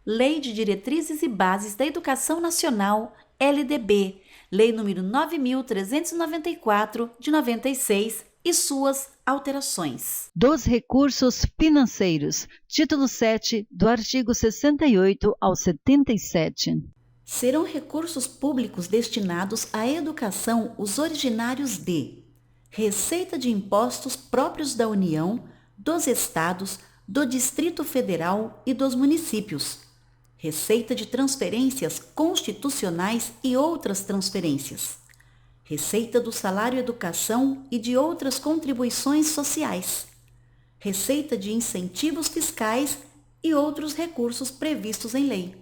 Lei de Diretrizes e Bases da Educação Nacional, LDB, Lei nº 9.394, de 96, e suas alterações. Dos recursos financeiros, título 7, do artigo 68 ao 77. Serão recursos públicos destinados à educação os originários de receita de impostos próprios da União, dos Estados, do Distrito Federal e dos municípios, receita de transferências constitucionais e outras transferências, receita do salário-educação e de outras contribuições sociais, receita de incentivos fiscais e outros recursos previstos em lei.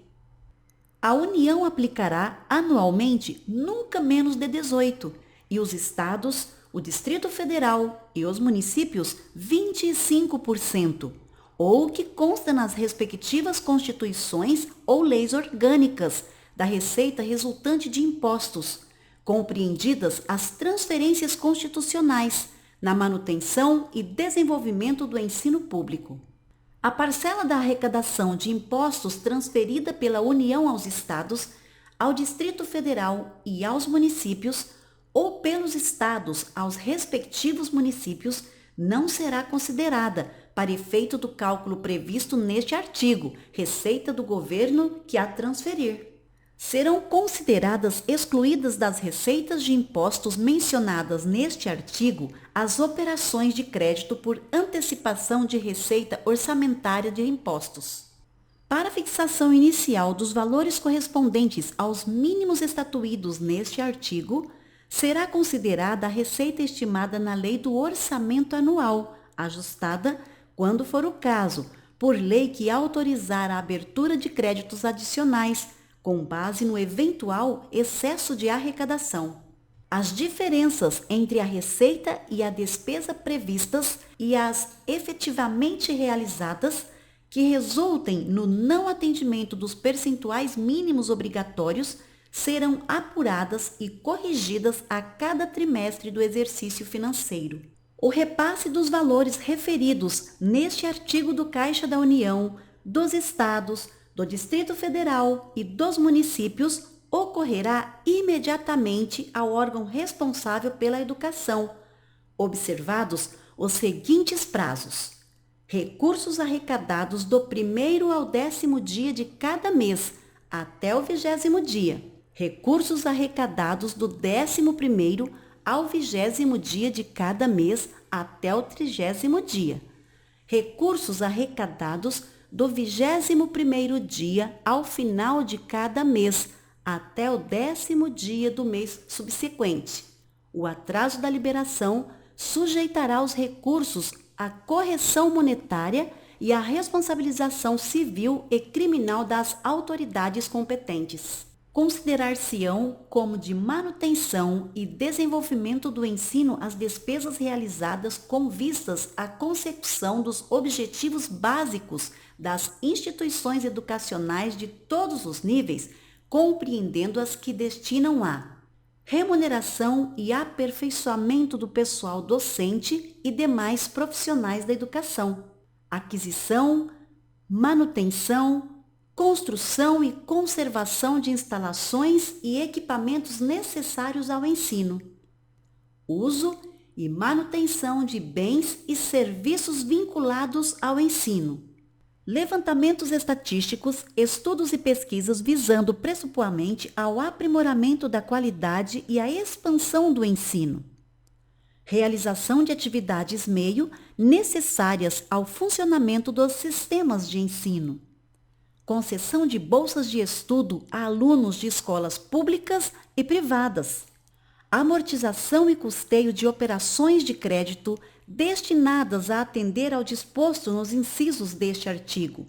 A União aplicará anualmente nunca menos de 18 e os estados, o Distrito Federal e os municípios 25%, ou o que consta nas respectivas constituições ou leis orgânicas da receita resultante de impostos, compreendidas as transferências constitucionais na manutenção e desenvolvimento do ensino público. A parcela da arrecadação de impostos transferida pela União aos Estados, ao Distrito Federal e aos municípios, ou pelos Estados aos respectivos municípios, não será considerada para efeito do cálculo previsto neste artigo, receita do governo que a transferir. Serão consideradas excluídas das receitas de impostos mencionadas neste artigo as operações de crédito por antecipação de receita orçamentária de impostos. Para a fixação inicial dos valores correspondentes aos mínimos estatuídos neste artigo, será considerada a receita estimada na Lei do Orçamento Anual, ajustada, quando for o caso, por lei que autorizar a abertura de créditos adicionais, com base no eventual excesso de arrecadação. As diferenças entre a receita e a despesa previstas e as efetivamente realizadas, que resultem no não atendimento dos percentuais mínimos obrigatórios, serão apuradas e corrigidas a cada trimestre do exercício financeiro. O repasse dos valores referidos neste artigo do Caixa da União, dos Estados, do Distrito Federal e dos municípios ocorrerá imediatamente ao órgão responsável pela educação, observados os seguintes prazos: recursos arrecadados do 1º ao 10º dia de cada mês, até o 20º dia. Recursos arrecadados do 11º ao 20º dia de cada mês, até o 30º dia. Recursos arrecadados do 21º dia ao final de cada mês, até o 10º dia do mês subsequente. O atraso da liberação sujeitará os recursos à correção monetária e à responsabilização civil e criminal das autoridades competentes. Considerar-se-ão como de manutenção e desenvolvimento do ensino as despesas realizadas com vistas à consecução dos objetivos básicos das instituições educacionais de todos os níveis, compreendendo as que destinam a remuneração e aperfeiçoamento do pessoal docente e demais profissionais da educação, aquisição, manutenção, construção e conservação de instalações e equipamentos necessários ao ensino, uso e manutenção de bens e serviços vinculados ao ensino, levantamentos estatísticos, estudos e pesquisas visando pressuposamente ao aprimoramento da qualidade e à expansão do ensino, realização de atividades meio necessárias ao funcionamento dos sistemas de ensino, concessão de bolsas de estudo a alunos de escolas públicas e privadas, amortização e custeio de operações de crédito destinadas a atender ao disposto nos incisos deste artigo,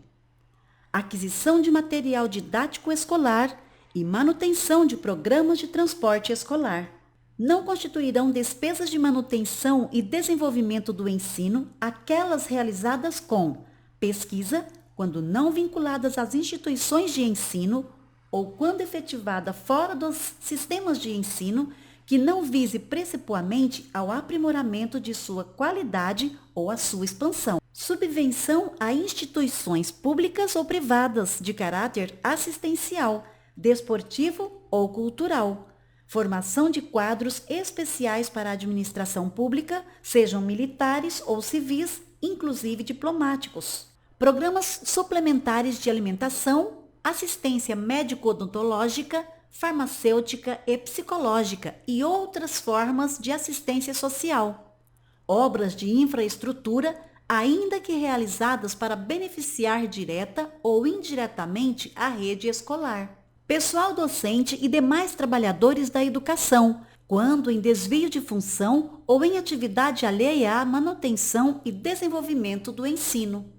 aquisição de material didático escolar e manutenção de programas de transporte escolar. Não constituirão despesas de manutenção e desenvolvimento do ensino aquelas realizadas com pesquisa, quando não vinculadas às instituições de ensino ou quando efetivada fora dos sistemas de ensino, que não vise precipuamente ao aprimoramento de sua qualidade ou à sua expansão. Subvenção a instituições públicas ou privadas de caráter assistencial, desportivo ou cultural. Formação de quadros especiais para a administração pública, sejam militares ou civis, inclusive diplomáticos. Programas suplementares de alimentação, assistência médico-odontológica, farmacêutica e psicológica e outras formas de assistência social. Obras de infraestrutura, ainda que realizadas para beneficiar direta ou indiretamente a rede escolar. Pessoal docente e demais trabalhadores da educação, quando em desvio de função ou em atividade alheia à manutenção e desenvolvimento do ensino.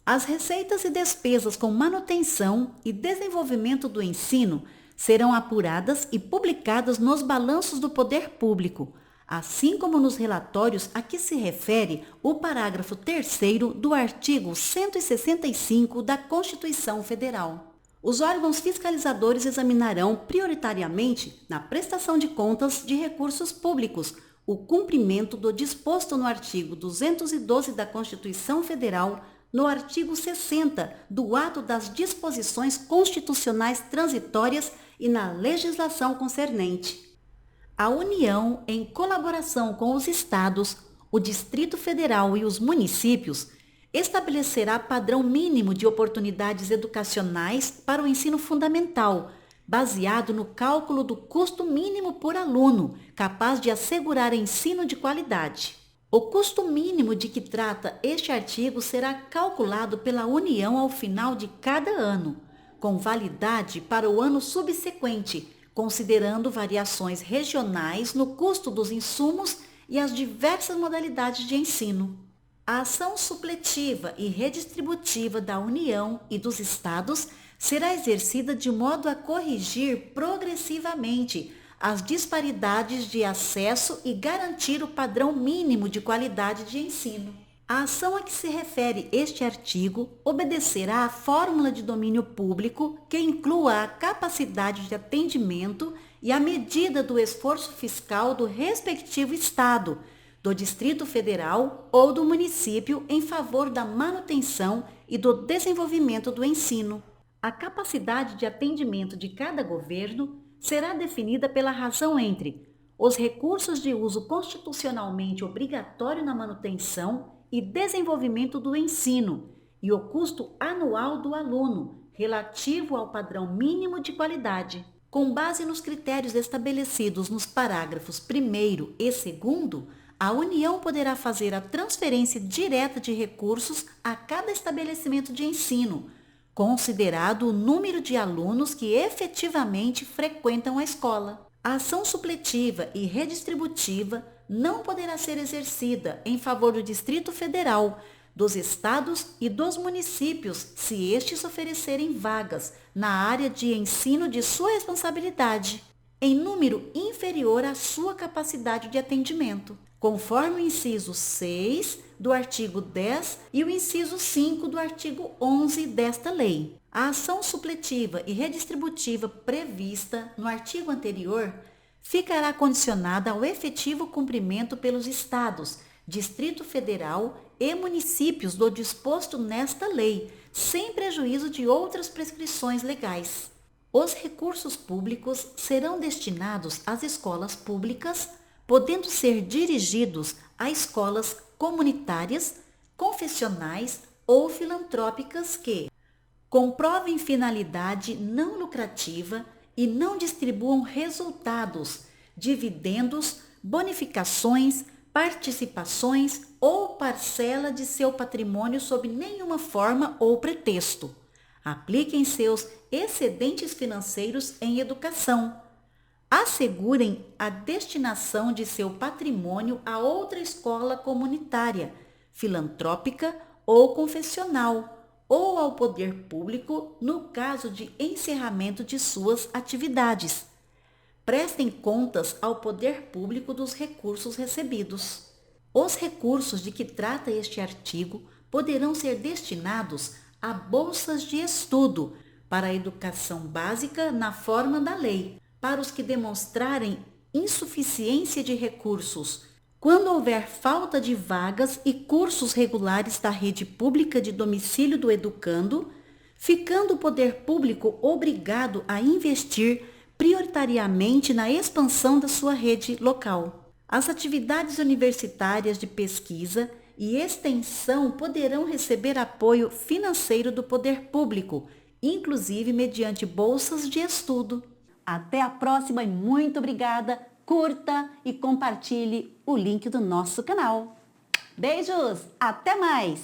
As receitas e despesas com manutenção e desenvolvimento do ensino serão apuradas e publicadas nos balanços do poder público, assim como nos relatórios a que se refere o parágrafo 3º do artigo 165 da Constituição Federal. Os órgãos fiscalizadores examinarão prioritariamente, na prestação de contas de recursos públicos, o cumprimento do disposto no artigo 212 da Constituição Federal, no artigo 60 do ato das disposições constitucionais transitórias e na legislação concernente. A União, em colaboração com os estados, o Distrito Federal e os municípios, estabelecerá padrão mínimo de oportunidades educacionais para o ensino fundamental, baseado no cálculo do custo mínimo por aluno, capaz de assegurar ensino de qualidade. O custo mínimo de que trata este artigo será calculado pela União ao final de cada ano, com validade para o ano subsequente, considerando variações regionais no custo dos insumos e as diversas modalidades de ensino. A ação supletiva e redistributiva da União e dos Estados será exercida de modo a corrigir progressivamente as disparidades de acesso e garantir o padrão mínimo de qualidade de ensino. A ação a que se refere este artigo obedecerá à fórmula de domínio público que inclua a capacidade de atendimento e a medida do esforço fiscal do respectivo Estado, do Distrito Federal ou do município em favor da manutenção e do desenvolvimento do ensino. A capacidade de atendimento de cada governo será definida pela razão entre os recursos de uso constitucionalmente obrigatório na manutenção e desenvolvimento do ensino e o custo anual do aluno, relativo ao padrão mínimo de qualidade. Com base nos critérios estabelecidos nos parágrafos 1º e 2º, a União poderá fazer a transferência direta de recursos a cada estabelecimento de ensino, considerado o número de alunos que efetivamente frequentam a escola. A ação supletiva e redistributiva não poderá ser exercida em favor do Distrito Federal, dos estados e dos municípios se estes oferecerem vagas na área de ensino de sua responsabilidade, em número inferior à sua capacidade de atendimento, conforme o inciso 6 do artigo 10 e o inciso 5 do artigo 11 desta lei. A ação supletiva e redistributiva prevista no artigo anterior ficará condicionada ao efetivo cumprimento pelos estados, Distrito Federal e municípios do disposto nesta lei, sem prejuízo de outras prescrições legais. Os recursos públicos serão destinados às escolas públicas, podendo ser dirigidos a escolas comunitárias, confessionais ou filantrópicas que comprovem finalidade não lucrativa e não distribuam resultados, dividendos, bonificações, participações ou parcela de seu patrimônio sob nenhuma forma ou pretexto. Apliquem seus excedentes financeiros em educação. Assegurem a destinação de seu patrimônio a outra escola comunitária, filantrópica ou confessional, ou ao poder público no caso de encerramento de suas atividades. Prestem contas ao poder público dos recursos recebidos. Os recursos de que trata este artigo poderão ser destinados a bolsas de estudo para a educação básica na forma da lei, para os que demonstrarem insuficiência de recursos, Quando houver falta de vagas e cursos regulares da rede pública de domicílio do educando, ficando o poder público obrigado a investir prioritariamente na expansão da sua rede local. As atividades universitárias de pesquisa e extensão poderão receber apoio financeiro do poder público, inclusive mediante bolsas de estudo. Até a próxima e muito obrigada! Curta e compartilhe o link do nosso canal. Beijos! Até mais!